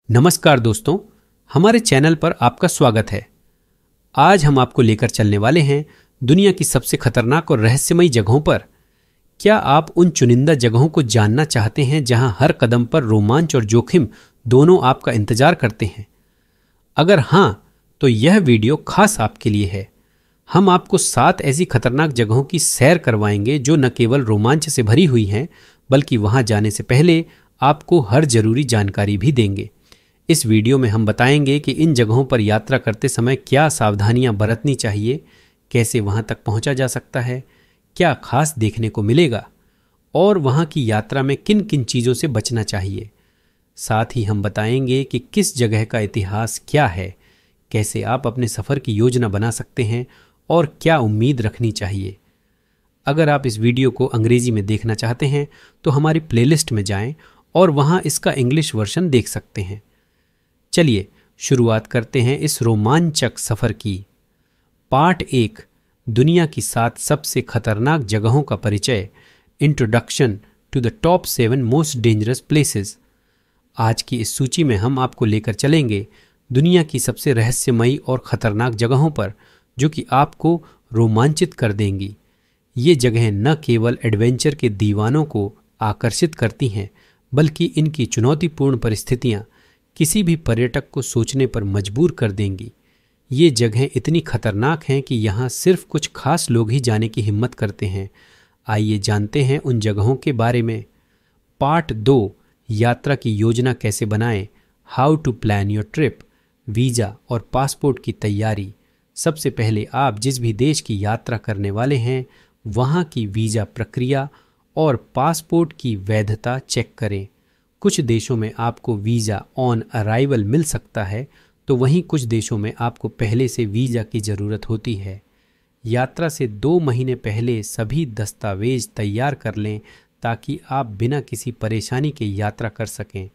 नमस्कार दोस्तों, हमारे चैनल पर आपका स्वागत है। आज हम आपको लेकर चलने वाले हैं दुनिया की सबसे खतरनाक और रहस्यमयी जगहों पर। क्या आप उन चुनिंदा जगहों को जानना चाहते हैं जहां हर कदम पर रोमांच और जोखिम दोनों आपका इंतजार करते हैं? अगर हां, तो यह वीडियो खास आपके लिए है। हम आपको 7 ऐसी खतरनाक जगहों की सैर करवाएंगे जो न केवल रोमांच से भरी हुई हैं, बल्कि वहां जाने से पहले आपको हर जरूरी जानकारी भी देंगे। इस वीडियो में हम बताएंगे कि इन जगहों पर यात्रा करते समय क्या सावधानियां बरतनी चाहिए, कैसे वहां तक पहुंचा जा सकता है, क्या खास देखने को मिलेगा और वहां की यात्रा में किन किन चीज़ों से बचना चाहिए। साथ ही हम बताएंगे कि किस जगह का इतिहास क्या है, कैसे आप अपने सफ़र की योजना बना सकते हैं और क्या उम्मीद रखनी चाहिए। अगर आप इस वीडियो को अंग्रेजी में देखना चाहते हैं तो हमारी प्लेलिस्ट में जाएं और वहां इसका इंग्लिश वर्जन देख सकते हैं। चलिए शुरुआत करते हैं इस रोमांचक सफर की। पार्ट 1, दुनिया की 7 सबसे खतरनाक जगहों का परिचय, introduction to the top 7 most dangerous places. आज की इस सूची में हम आपको लेकर चलेंगे दुनिया की सबसे रहस्यमयी और खतरनाक जगहों पर, जो कि आपको रोमांचित कर देंगी। ये जगहें न केवल एडवेंचर के दीवानों को आकर्षित करती हैं, बल्कि इनकी चुनौतीपूर्ण परिस्थितियां किसी भी पर्यटक को सोचने पर मजबूर कर देंगी। ये जगहें इतनी खतरनाक हैं कि यहाँ सिर्फ कुछ खास लोग ही जाने की हिम्मत करते हैं। आइए जानते हैं उन जगहों के बारे में। पार्ट 2, यात्रा की योजना कैसे बनाएं, how to plan your trip, visa और पासपोर्ट की तैयारी। सबसे पहले आप जिस भी देश की यात्रा करने वाले हैं, वहाँ की वीज़ा प्रक्रिया और पासपोर्ट की वैधता चेक करें। कुछ देशों में आपको वीज़ा ऑन अराइवल मिल सकता है, तो वहीं कुछ देशों में आपको पहले से वीज़ा की ज़रूरत होती है। यात्रा से 2 महीने पहले सभी दस्तावेज तैयार कर लें ताकि आप बिना किसी परेशानी के यात्रा कर सकें।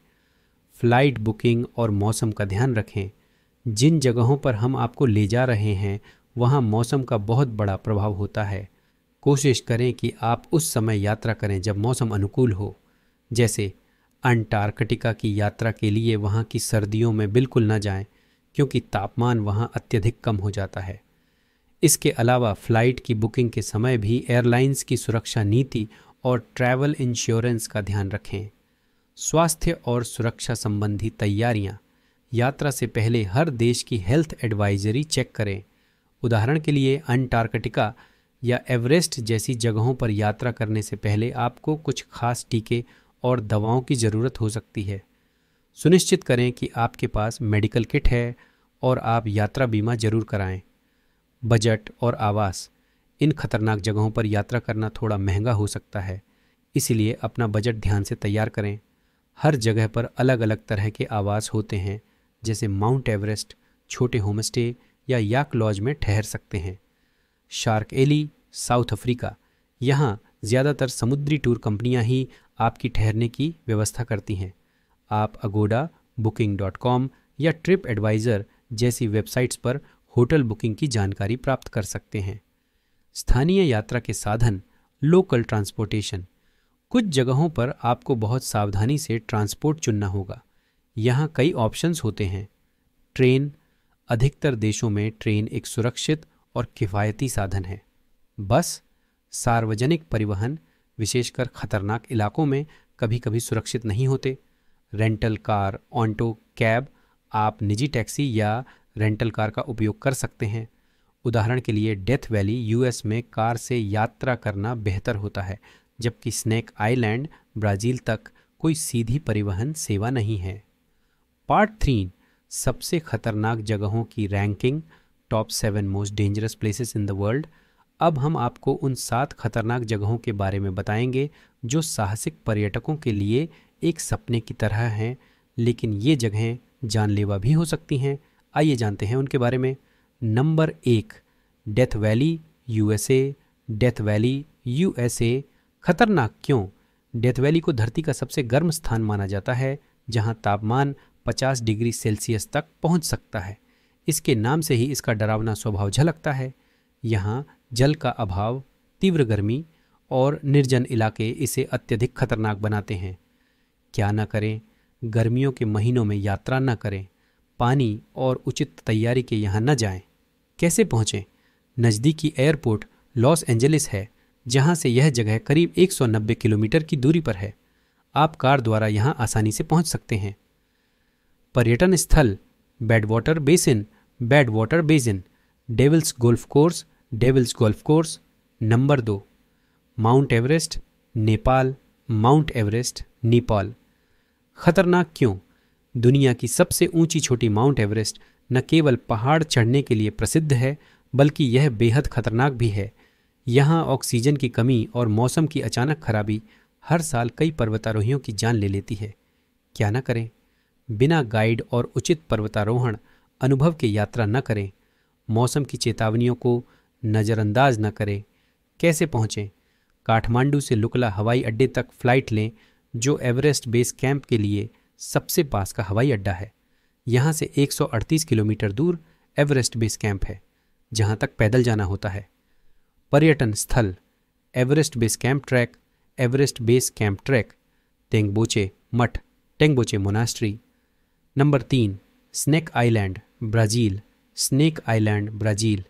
फ़्लाइट बुकिंग और मौसम का ध्यान रखें। जिन जगहों पर हम आपको ले जा रहे हैं वहाँ मौसम का बहुत बड़ा प्रभाव होता है। कोशिश करें कि आप उस समय यात्रा करें जब मौसम अनुकूल हो। जैसे अंटार्कटिका की यात्रा के लिए वहाँ की सर्दियों में बिल्कुल न जाएं, क्योंकि तापमान वहाँ अत्यधिक कम हो जाता है। इसके अलावा फ़्लाइट की बुकिंग के समय भी एयरलाइंस की सुरक्षा नीति और ट्रैवल इंश्योरेंस का ध्यान रखें। स्वास्थ्य और सुरक्षा संबंधी तैयारियाँ। यात्रा से पहले हर देश की हेल्थ एडवाइजरी चेक करें। उदाहरण के लिए अंटार्कटिका या एवरेस्ट जैसी जगहों पर यात्रा करने से पहले आपको कुछ खास टीके और दवाओं की ज़रूरत हो सकती है। सुनिश्चित करें कि आपके पास मेडिकल किट है और आप यात्रा बीमा जरूर कराएं। बजट और आवास। इन खतरनाक जगहों पर यात्रा करना थोड़ा महंगा हो सकता है, इसलिए अपना बजट ध्यान से तैयार करें। हर जगह पर अलग अलग तरह के आवास होते हैं, जैसे माउंट एवरेस्ट छोटे होमस्टे या याक लॉज में ठहर सकते हैं। Shark Alley, South Africa. यहाँ ज़्यादातर समुद्री टूर कंपनियाँ ही आपकी ठहरने की व्यवस्था करती हैं। आप अगोडा, booking.com या ट्रिप एडवाइज़र जैसी वेबसाइट्स पर होटल बुकिंग की जानकारी प्राप्त कर सकते हैं। स्थानीय यात्रा के साधन, लोकल ट्रांसपोर्टेशन। कुछ जगहों पर आपको बहुत सावधानी से ट्रांसपोर्ट चुनना होगा। यहाँ कई ऑप्शंस होते हैं। ट्रेन। अधिकतर देशों में ट्रेन एक सुरक्षित और किफ़ायती साधन है। बस। सार्वजनिक परिवहन, विशेषकर खतरनाक इलाकों में कभी कभी सुरक्षित नहीं होते। Rental car, auto, cab. आप निजी टैक्सी या रेंटल कार का उपयोग कर सकते हैं। उदाहरण के लिए डेथ वैली यूएस में कार से यात्रा करना बेहतर होता है, जबकि स्नेक आइलैंड, ब्राज़ील तक कोई सीधी परिवहन सेवा नहीं है। पार्ट 3, सबसे खतरनाक जगहों की ranking, top 7 most dangerous places in the world. अब हम आपको उन 7 खतरनाक जगहों के बारे में बताएंगे जो साहसिक पर्यटकों के लिए एक सपने की तरह हैं, लेकिन ये जगहें जानलेवा भी हो सकती हैं। आइए जानते हैं उनके बारे में। Number 1, death valley USA. Death valley USA खतरनाक क्यों? डेथ वैली को धरती का सबसे गर्म स्थान माना जाता है, जहां तापमान 50 डिग्री सेल्सियस तक पहुंच सकता है। इसके नाम से ही इसका डरावना स्वभाव झलकता है। यहाँ जल का अभाव, तीव्र गर्मी और निर्जन इलाके इसे अत्यधिक खतरनाक बनाते हैं। क्या न करें? गर्मियों के महीनों में यात्रा न करें। पानी और उचित तैयारी के यहाँ न जाएं। कैसे पहुँचें? नज़दीकी एयरपोर्ट लॉस एंजलिस है, जहाँ से यह जगह करीब 190 किलोमीटर की दूरी पर है। आप कार द्वारा यहाँ आसानी से पहुँच सकते हैं। पर्यटन स्थल Badwater Basin, Devil's Golf Course. Number 2, Mount Everest, Nepal. खतरनाक क्यों? दुनिया की सबसे ऊंची चोटी माउंट एवरेस्ट न केवल पहाड़ चढ़ने के लिए प्रसिद्ध है, बल्कि यह बेहद खतरनाक भी है। यहाँ ऑक्सीजन की कमी और मौसम की अचानक खराबी हर साल कई पर्वतारोहियों की जान ले लेती है। क्या न करें? बिना गाइड और उचित पर्वतारोहण अनुभव के यात्रा न करें। मौसम की चेतावनियों को नज़रअंदाज न करें। कैसे पहुँचें? काठमांडू से लुकला हवाई अड्डे तक फ़्लाइट लें, जो एवरेस्ट बेस कैंप के लिए सबसे पास का हवाई अड्डा है। यहाँ से 138 किलोमीटर दूर एवरेस्ट बेस कैंप है, जहाँ तक पैदल जाना होता है। पर्यटन स्थल Everest base camp trek, Tengboche मठ, Tengboche monastery. Number 3, Snake Island Brazil.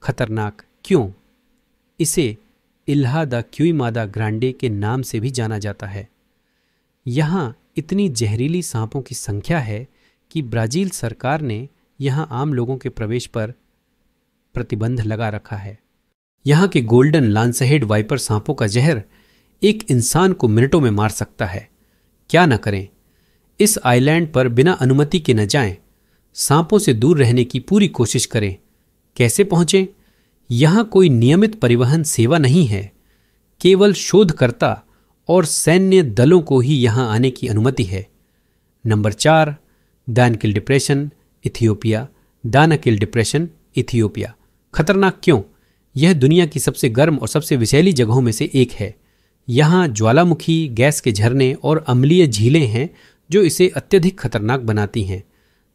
खतरनाक क्यों? इसे इल्हा द क्युइमादा ग्रांडे के नाम से भी जाना जाता है। यहाँ इतनी जहरीली सांपों की संख्या है कि ब्राज़ील सरकार ने यहाँ आम लोगों के प्रवेश पर प्रतिबंध लगा रखा है। यहाँ के गोल्डन लांसहेड वाइपर सांपों का जहर एक इंसान को मिनटों में मार सकता है। क्या न करें? इस आइलैंड पर बिना अनुमति के न जाएं। सांपों से दूर रहने की पूरी कोशिश करें। कैसे पहुँचें? यहाँ कोई नियमित परिवहन सेवा नहीं है। केवल शोधकर्ता और सैन्य दलों को ही यहाँ आने की अनुमति है। Number 4, Danakil depression, Ethiopia. खतरनाक क्यों? यह दुनिया की सबसे गर्म और सबसे विषैली जगहों में से एक है। यहाँ ज्वालामुखी, गैस के झरने और अम्लीय झीलें हैं, जो इसे अत्यधिक खतरनाक बनाती हैं।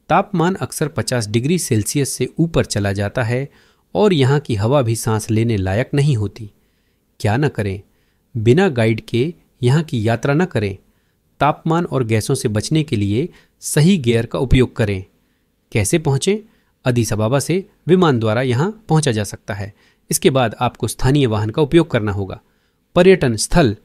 तापमान अक्सर 50 डिग्री सेल्सियस से ऊपर चला जाता है और यहाँ की हवा भी सांस लेने लायक नहीं होती। क्या न करें? बिना गाइड के यहाँ की यात्रा न करें। तापमान और गैसों से बचने के लिए सही गियर का उपयोग करें। कैसे पहुँचें? अदीस अबाबा से विमान द्वारा यहाँ पहुँचा जा सकता है। इसके बाद आपको स्थानीय वाहन का उपयोग करना होगा। पर्यटन स्थल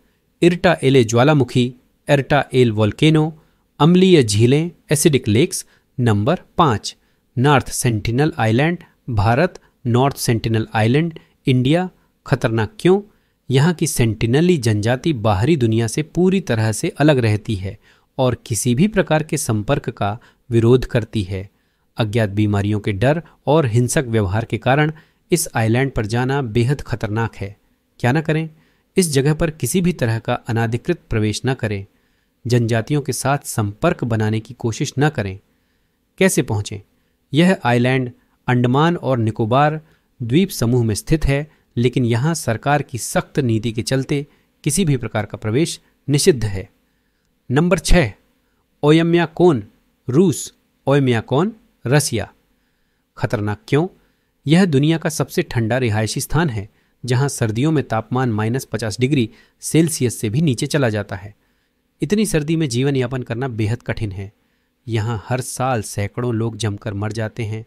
इरटा एले ज्वालामुखी, एरटा एल वोल्केनो, अम्लीय झीलें, acidic lakes. Number 5, North Sentinel Island, Bharat, North Sentinel Island, India. खतरनाक क्यों? यहाँ की सेंटिनली जनजाति बाहरी दुनिया से पूरी तरह से अलग रहती है और किसी भी प्रकार के संपर्क का विरोध करती है। अज्ञात बीमारियों के डर और हिंसक व्यवहार के कारण इस आइलैंड पर जाना बेहद खतरनाक है। क्या न करें? इस जगह पर किसी भी तरह का अनाधिकृत प्रवेश न करें। जनजातियों के साथ संपर्क बनाने की कोशिश न करें। कैसे पहुँचें? यह आइलैंड अंडमान और निकोबार द्वीप समूह में स्थित है, लेकिन यहाँ सरकार की सख्त नीति के चलते किसी भी प्रकार का प्रवेश निषिद्ध है। नंबर 6, ओयम्याकोन, रूस, ओयम्याकोन, रसिया। खतरनाक क्यों? यह दुनिया का सबसे ठंडा रिहायशी स्थान है, जहाँ सर्दियों में तापमान -50 डिग्री सेल्सियस से भी नीचे चला जाता है। इतनी सर्दी में जीवन यापन करना बेहद कठिन है। यहाँ हर साल सैकड़ों लोग जमकर मर जाते हैं।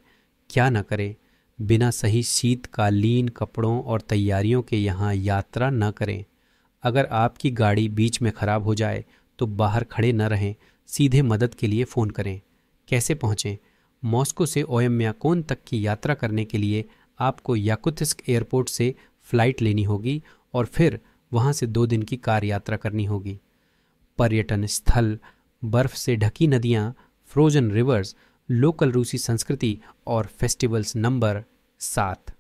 क्या न करें? बिना सही शीतकालीन कपड़ों और तैयारियों के यहाँ यात्रा न करें। अगर आपकी गाड़ी बीच में खराब हो जाए तो बाहर खड़े न रहें, सीधे मदद के लिए फ़ोन करें। कैसे पहुँचें? मॉस्को से ओयम्याकोन तक की यात्रा करने के लिए आपको याकुत्स्क एयरपोर्ट से फ़्लाइट लेनी होगी और फिर वहाँ से 2 दिन की कार यात्रा करनी होगी। पर्यटन स्थल बर्फ़ से ढकी नदियाँ, फ्रोजन रिवर्स, लोकल रूसी संस्कृति और फेस्टिवल्स। नंबर 7,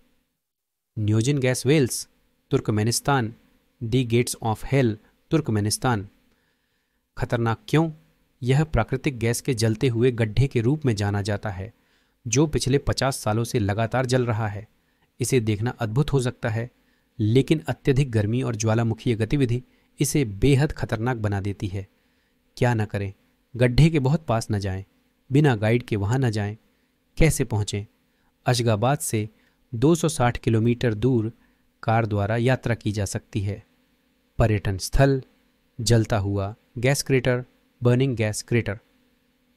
न्योजिन gas wells, Turkmenistan, the gates of hell, Turkmenistan. खतरनाक क्यों? यह प्राकृतिक गैस के जलते हुए गड्ढे के रूप में जाना जाता है, जो पिछले 50 सालों से लगातार जल रहा है। इसे देखना अद्भुत हो सकता है, लेकिन अत्यधिक गर्मी और ज्वालामुखीय गतिविधि इसे बेहद खतरनाक बना देती है। क्या न करें? गड्ढे के बहुत पास न जाएं, बिना गाइड के वहाँ न जाएं। कैसे पहुँचें? अशगाबाद से 260 किलोमीटर दूर कार द्वारा यात्रा की जा सकती है। पर्यटन स्थल जलता हुआ gas crater, burning gas crater.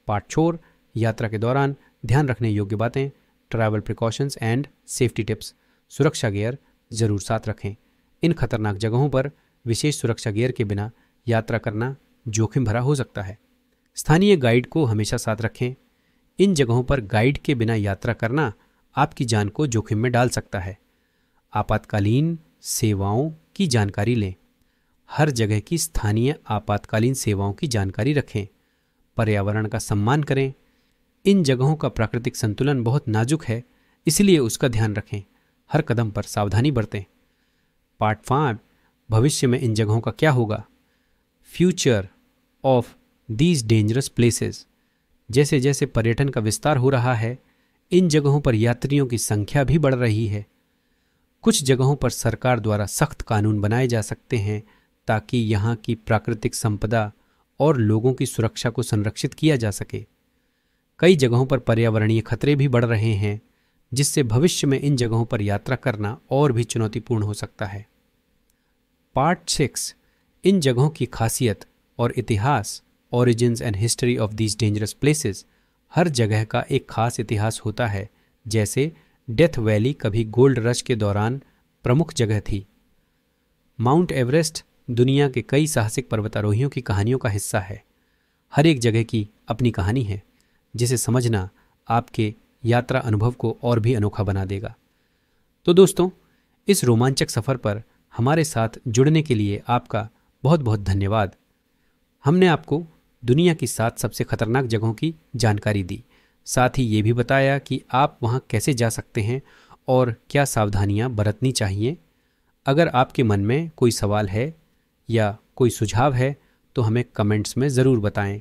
Part 4, यात्रा के दौरान ध्यान रखने योग्य बातें, travel precautions and safety tips. सुरक्षा गियर जरूर साथ रखें। इन खतरनाक जगहों पर विशेष सुरक्षा गियर के बिना यात्रा करना जोखिम भरा हो सकता है। स्थानीय गाइड को हमेशा साथ रखें। इन जगहों पर गाइड के बिना यात्रा करना आपकी जान को जोखिम में डाल सकता है। आपातकालीन सेवाओं की जानकारी लें। हर जगह की स्थानीय आपातकालीन सेवाओं की जानकारी रखें। पर्यावरण का सम्मान करें। इन जगहों का प्राकृतिक संतुलन बहुत नाजुक है, इसलिए उसका ध्यान रखें। हर कदम पर सावधानी बरतें। पार्ट 5, भविष्य में इन जगहों का क्या होगा। Future of these dangerous places. जैसे जैसे पर्यटन का विस्तार हो रहा है, इन जगहों पर यात्रियों की संख्या भी बढ़ रही है। कुछ जगहों पर सरकार द्वारा सख्त कानून बनाए जा सकते हैं ताकि यहाँ की प्राकृतिक संपदा और लोगों की सुरक्षा को संरक्षित किया जा सके। कई जगहों पर पर्यावरणीय खतरे भी बढ़ रहे हैं, जिससे भविष्य में इन जगहों पर यात्रा करना और भी चुनौतीपूर्ण हो सकता है। पार्ट 6, इन जगहों की खासियत और इतिहास। Origins and history of these dangerous places. हर जगह का एक खास इतिहास होता है। जैसे डेथ वैली कभी गोल्ड रश के दौरान प्रमुख जगह थी। माउंट एवरेस्ट दुनिया के कई साहसिक पर्वतारोहियों की कहानियों का हिस्सा है। हर एक जगह की अपनी कहानी है, जिसे समझना आपके यात्रा अनुभव को और भी अनोखा बना देगा। तो दोस्तों, इस रोमांचक सफ़र पर हमारे साथ जुड़ने के लिए आपका बहुत बहुत धन्यवाद। हमने आपको दुनिया की 7 सबसे खतरनाक जगहों की जानकारी दी, साथ ही ये भी बताया कि आप वहाँ कैसे जा सकते हैं और क्या सावधानियाँ बरतनी चाहिए। अगर आपके मन में कोई सवाल है या कोई सुझाव है तो हमें कमेंट्स में ज़रूर बताएं।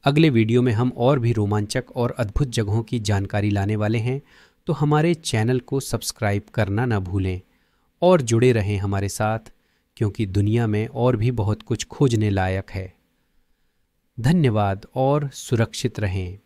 अगले वीडियो में हम और भी रोमांचक और अद्भुत जगहों की जानकारी लाने वाले हैं, तो हमारे चैनल को सब्सक्राइब करना ना भूलें और जुड़े रहें हमारे साथ, क्योंकि दुनिया में और भी बहुत कुछ खोजने लायक है। धन्यवाद और सुरक्षित रहें।